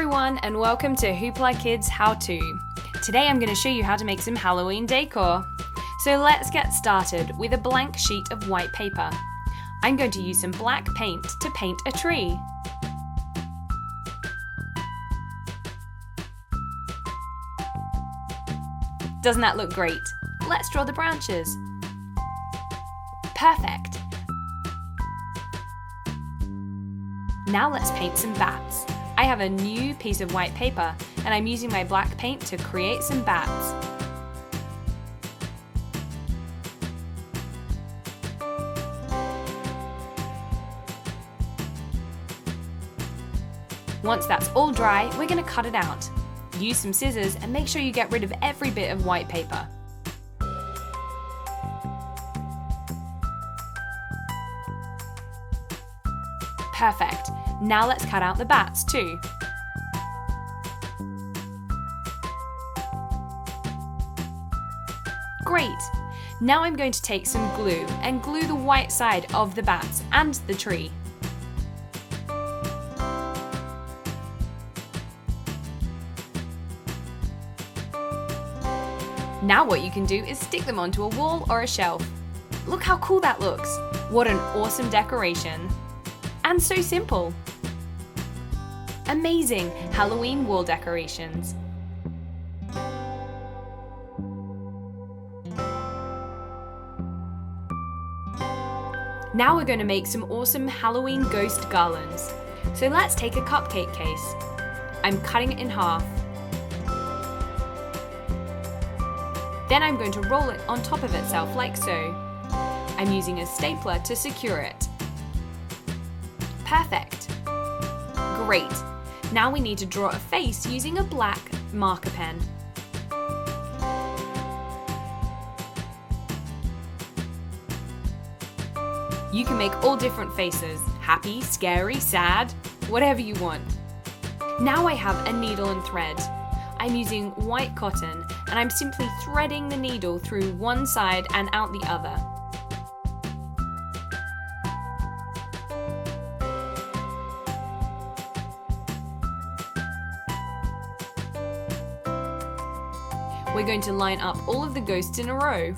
everyone and welcome to HooplaKidz How To. Today I'm going to show you how to make some Halloween decor. So let's get started with a blank sheet of white paper. I'm going to use some black paint to paint a tree. Doesn't that look great? Let's draw the branches. Perfect. Now let's paint some bats. I have a new piece of white paper and I'm using my black paint to create some bats. Once that's all dry, we're going to cut it out. Use some scissors and make sure you get rid of every bit of white paper. Perfect. Now let's cut out the bats too. Great! Now I'm going to take some glue and glue the white side of the bats and the tree. Now what you can do is stick them onto a wall or a shelf. Look how cool that looks! What an awesome decoration! And so simple! Amazing Halloween wall decorations! Now we're going to make some awesome Halloween ghost garlands. So let's take a cupcake case. I'm cutting it in half. Then I'm going to roll it on top of itself like so. I'm using a stapler to secure it. Perfect! Great! Now we need to draw a face using a black marker pen. You can make all different faces, happy, scary, sad, whatever you want. Now I have a needle and thread. I'm using white cotton and I'm simply threading the needle through one side and out the other. We're going to line up all of the ghosts in a row.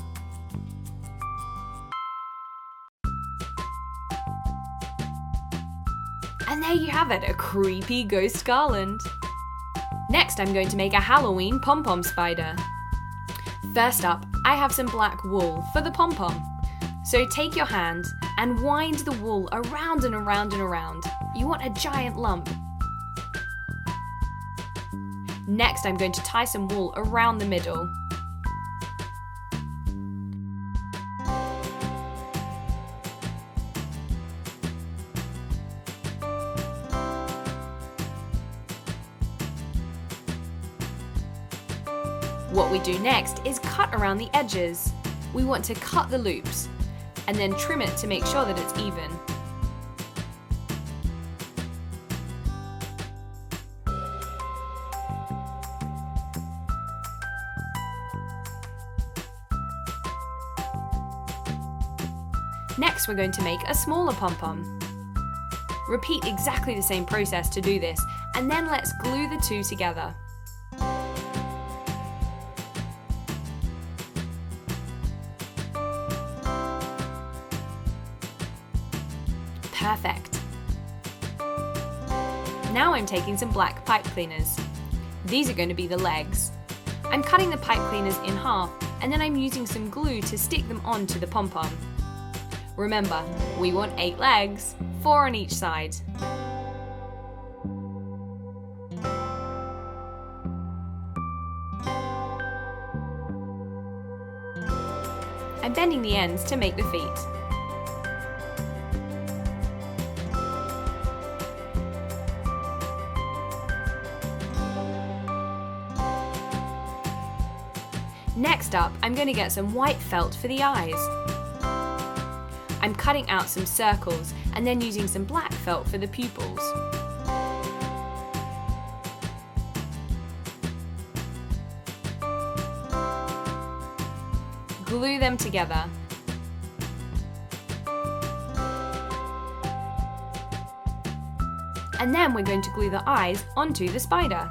And there you have it, a creepy ghost garland. Next, I'm going to make a Halloween pom-pom spider. First up, I have some black wool for the pom-pom. So take your hand and wind the wool around and around and around. You want a giant lump. Next, I'm going to tie some wool around the middle. What we do next is cut around the edges. We want to cut the loops and then trim it to make sure that it's even. Next, we're going to make a smaller pom-pom. Repeat exactly the same process to do this, and then let's glue the two together. Perfect. Now I'm taking some black pipe cleaners. These are going to be the legs. I'm cutting the pipe cleaners in half, and then I'm using some glue to stick them onto the pom-pom. Remember, we want 8 legs, 4 on each side. I'm bending the ends to make the feet. Next up, I'm going to get some white felt for the eyes. I'm cutting out some circles and then using some black felt for the pupils. Glue them together. And then we're going to glue the eyes onto the spider.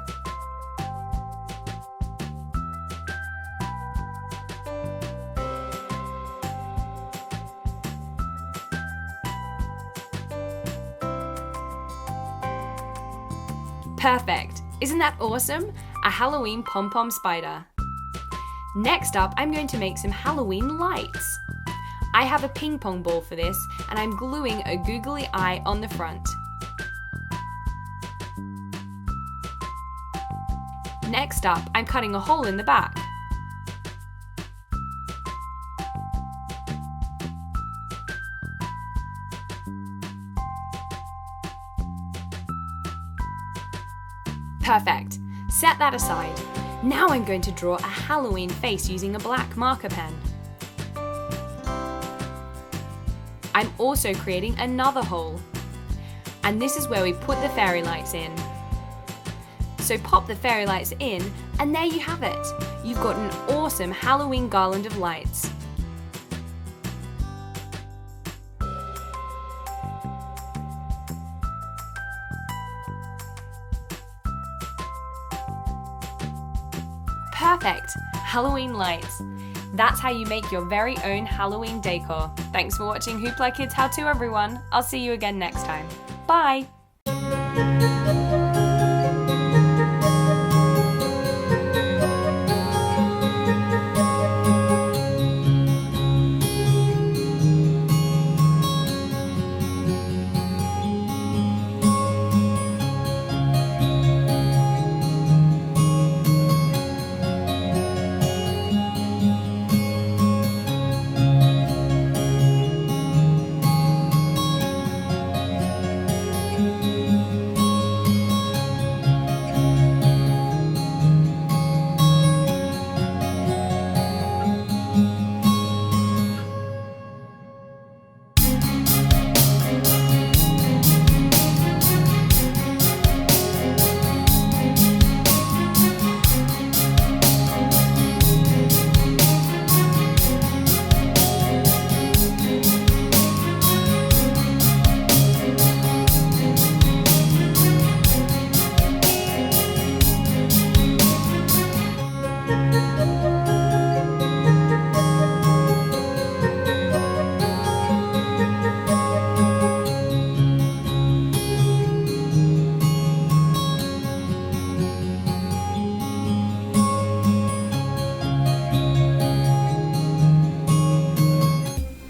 Perfect! Isn't that awesome? A Halloween pom-pom spider. Next up, I'm going to make some Halloween lights. I have a ping pong ball for this, and I'm gluing a googly eye on the front. Next up, I'm cutting a hole in the back. Perfect. Set that aside. Now I'm going to draw a Halloween face using a black marker pen. I'm also creating another hole. And this is where we put the fairy lights in. So pop the fairy lights in, and there you have it. You've got an awesome Halloween garland of lights. Perfect! Halloween lights. That's how you make your very own Halloween decor. Thanks for watching HooplaKidz How To, everyone. I'll see you again next time. Bye!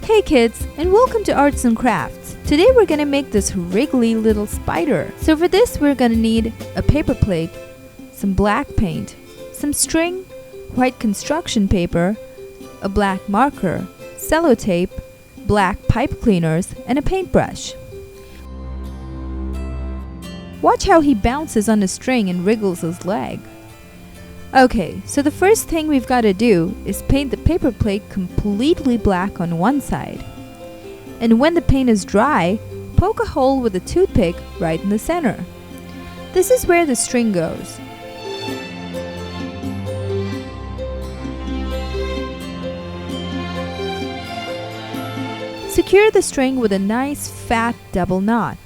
Hey kids, and welcome to Arts and Crafts. Today we're gonna make this wriggly little spider. So for this we're gonna need a paper plate, some black paint, some string, white construction paper, a black marker, sellotape, black pipe cleaners, and a paintbrush. Watch how he bounces on the string and wriggles his leg. Okay, so the first thing we've got to do is paint the paper plate completely black on one side. And when the paint is dry, poke a hole with a toothpick right in the center. This is where the string goes. Secure the string with a nice fat double knot.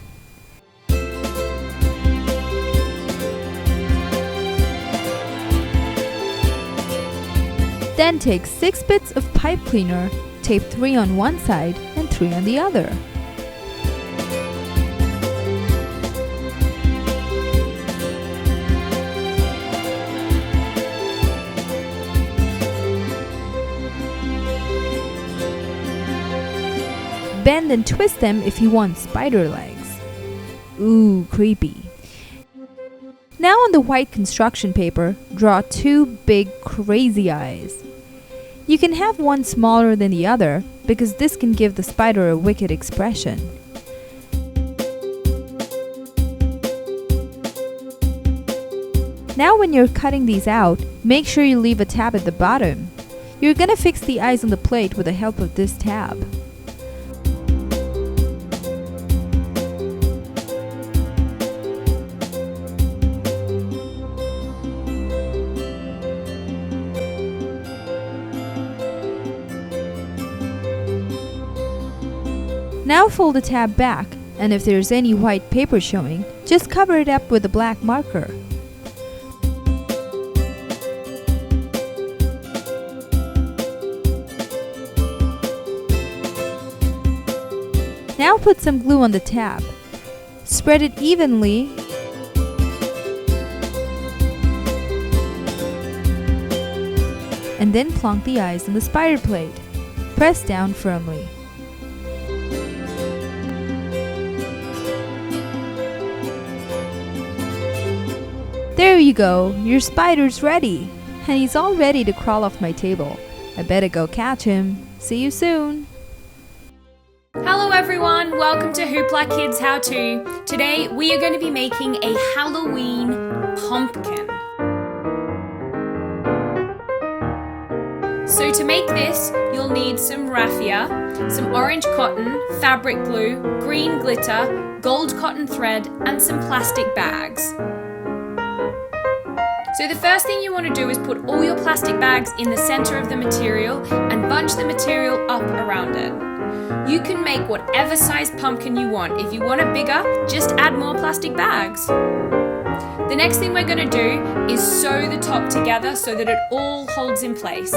Then take 6 bits of pipe cleaner, tape 3 on one side and 3 on the other. Bend and twist them if you want spider legs. Ooh, creepy. Now on the white construction paper, draw 2 big crazy eyes. You can have one smaller than the other because this can give the spider a wicked expression. Now when you're cutting these out, make sure you leave a tab at the bottom. You're gonna fix the eyes on the plate with the help of this tab. Now fold the tab back And if there's any white paper showing, just cover it up with a black marker. Now put some glue on the tab. Spread it evenly and then plonk the eyes on the spider plate. Press down firmly. There you go, your spider's ready. And he's all ready to crawl off my table. I better go catch him. See you soon. Hello everyone, welcome to HooplaKidz How To. Today we are going to be making a Halloween pumpkin. So to make this, you'll need some raffia, some orange cotton, fabric glue, green glitter, gold cotton thread, and some plastic bags. So the first thing you want to do is put all your plastic bags in the center of the material and bunch the material up around it. You can make whatever size pumpkin you want. If you want it bigger, just add more plastic bags. The next thing we're going to do is sew the top together so that it all holds in place.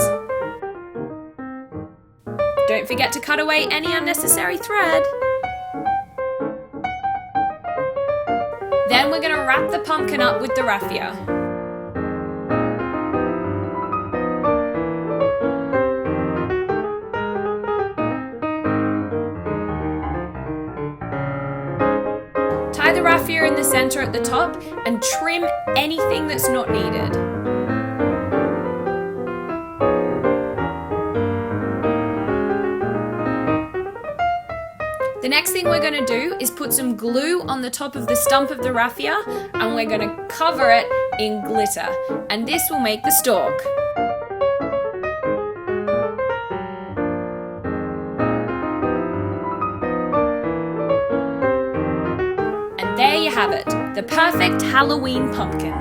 Don't forget to cut away any unnecessary thread. Then we're going to wrap the pumpkin up with the raffia. Tie the raffia in the center at the top and trim anything that's not needed. The next thing we're going to do is put some glue on the top of the stump of the raffia and we're going to cover it in glitter, and this will make the stalk. And there you have it, the perfect Halloween pumpkin.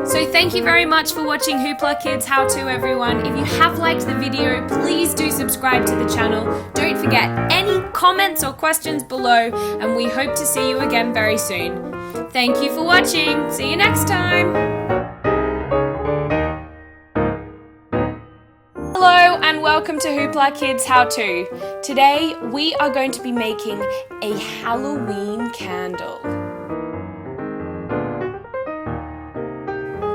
So thank you very much for watching HooplaKidz How To, everyone. If you have liked the video, please do subscribe to the channel. Don't forget any comments or questions below, and we hope to see you again very soon. Thank you for watching. See you next time. Hello and welcome to HooplaKidz How To. Today we are going to be making a Halloween candle.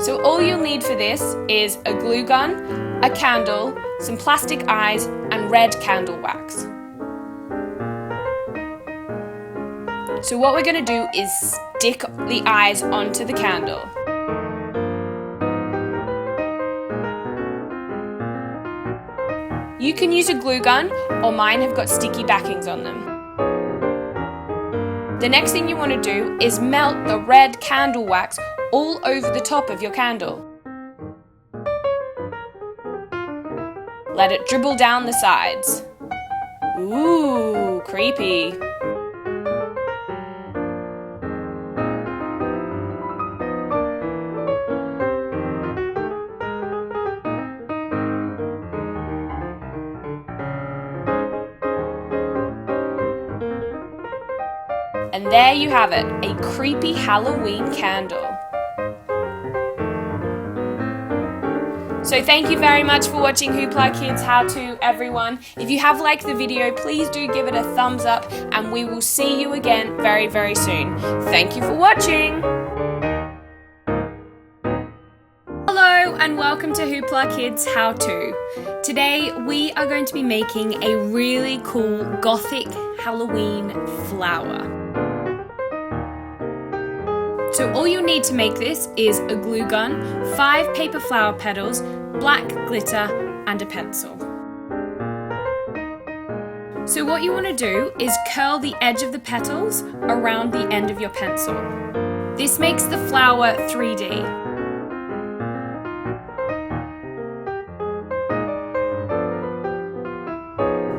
So all you'll need for this is a glue gun, a candle, some plastic eyes, and red candle wax. So what we're going to do is stick the eyes onto the candle. You can use a glue gun, or mine have got sticky backings on them. The next thing you want to do is melt the red candle wax all over the top of your candle. Let it dribble down the sides. Ooh, creepy. And there you have it, a creepy Halloween candle. So thank you very much for watching HooplaKidz How To, everyone. If you have liked the video, please do give it a thumbs up, and we will see you again very, very soon. Thank you for watching. Hello and welcome to HooplaKidz How To. Today we are going to be making a really cool Gothic Halloween flower. So all you need to make this is a glue gun, 5 paper flower petals, black glitter, and a pencil. So what you want to do is curl the edge of the petals around the end of your pencil. This makes the flower 3D.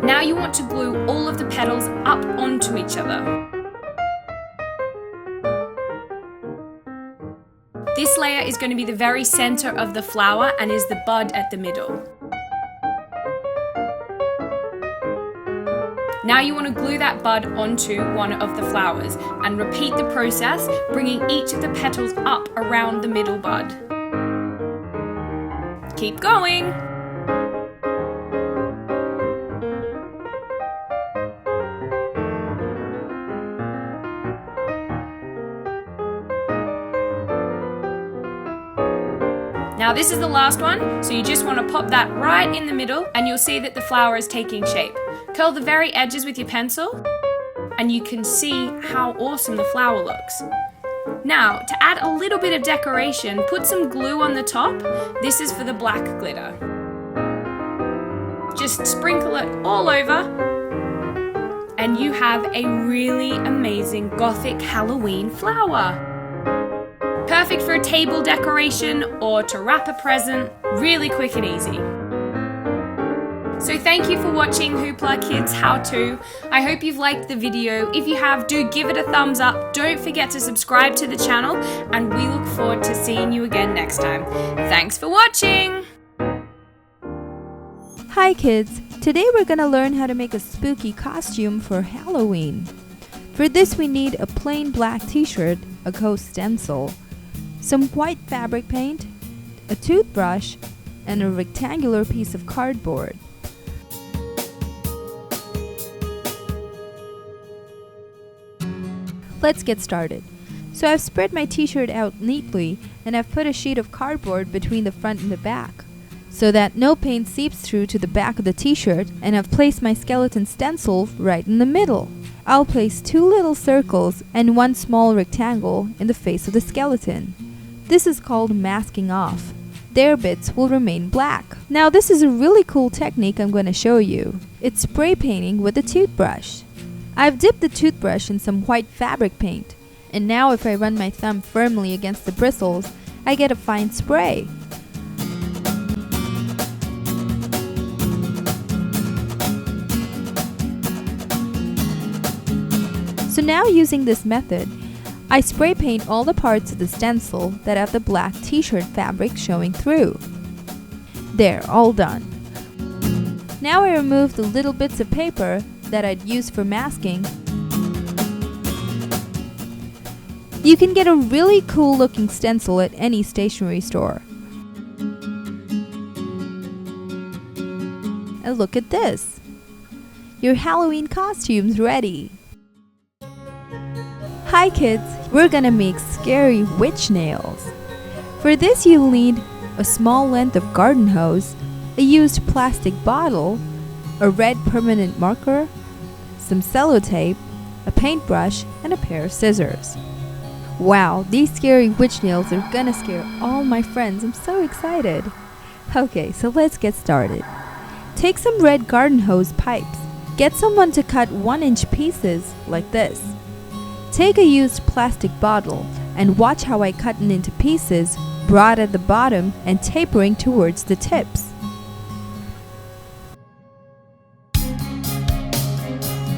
Now you want to glue all of the petals up onto each other. This layer is going to be the very center of the flower and is the bud at the middle. Now you want to glue that bud onto one of the flowers and repeat the process, bringing each of the petals up around the middle bud. Keep going! Now this is the last one, so you just want to pop that right in the middle and you'll see that the flower is taking shape. Curl the very edges with your pencil and you can see how awesome the flower looks. Now, to add a little bit of decoration, put some glue on the top. This is for the black glitter. Just sprinkle it all over and you have a really amazing Gothic Halloween flower. Perfect for a table decoration or to wrap a present, really quick and easy. So thank you for watching HooplaKidz How To. I hope you've liked the video. If you have, do give it a thumbs up. Don't forget to subscribe to the channel and we look forward to seeing you again next time. Thanks for watching! Hi kids! Today we're gonna learn how to make a spooky costume for Halloween. For this we need a plain black t-shirt, a ghost stencil, some white fabric paint, a toothbrush, and a rectangular piece of cardboard. Let's get started. So I've spread my t-shirt out neatly and I've put a sheet of cardboard between the front and the back so that no paint seeps through to the back of the t-shirt, and I've placed my skeleton stencil right in the middle. I'll place 2 little circles and 1 small rectangle in the face of the skeleton. This is called masking off. Their bits will remain black. Now this is a really cool technique I'm going to show you. It's spray painting with a toothbrush. I've dipped the toothbrush in some white fabric paint, and now if I run my thumb firmly against the bristles, I get a fine spray. So now using this method, I spray paint all the parts of the stencil that have the black t-shirt fabric showing through. There, all done. Now I remove the little bits of paper that I'd use for masking. You can get a really cool looking stencil at any stationery store. And look at this! Your Halloween costume's ready! Hi kids! We're gonna make scary witch nails. For this you'll need a small length of garden hose, a used plastic bottle, a red permanent marker, some sellotape, a paintbrush, and a pair of scissors. Wow, these scary witch nails are gonna scare all my friends. I'm so excited. Okay, so let's get started. Take some red garden hose pipes. Get someone to cut 1-inch pieces like this. Take a used plastic bottle and watch how I cut it into pieces, broad at the bottom and tapering towards the tips.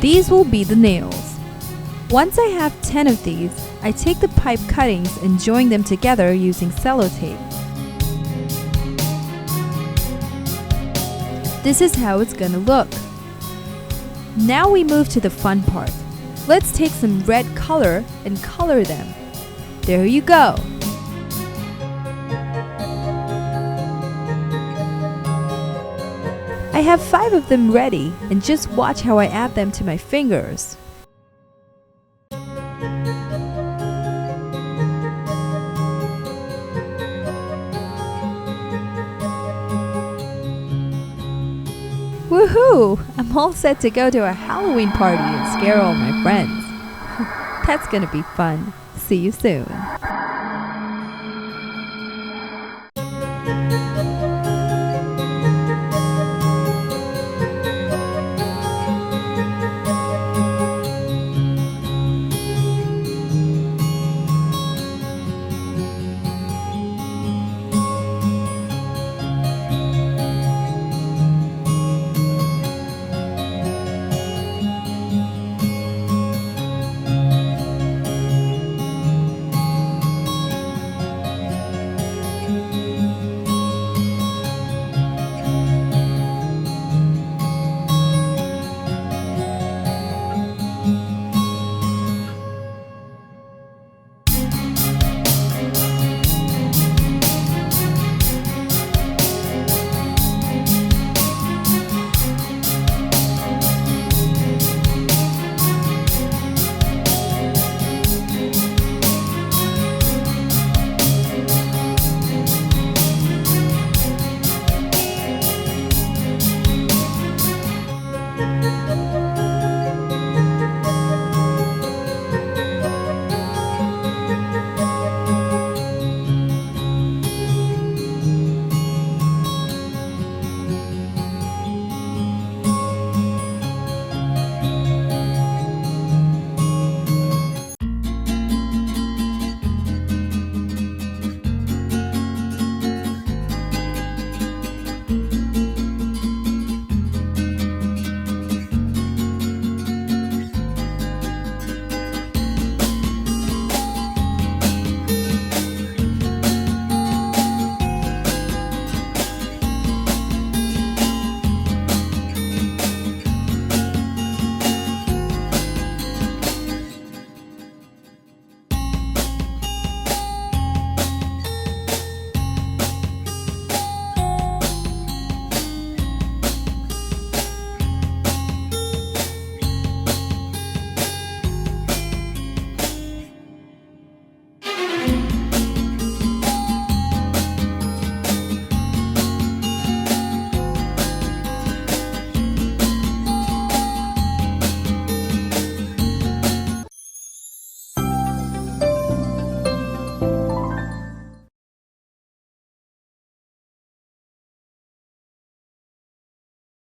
These will be the nails. Once I have 10 of these, I take the pipe cuttings and join them together using sellotape. This is how it's gonna look. Now we move to the fun part. Let's take some red color and color them. There you go! I have 5 of them ready, and just watch how I add them to my fingers. Woohoo! I'm all set to go to a Halloween party and scare all my friends. That's gonna be fun. See you soon.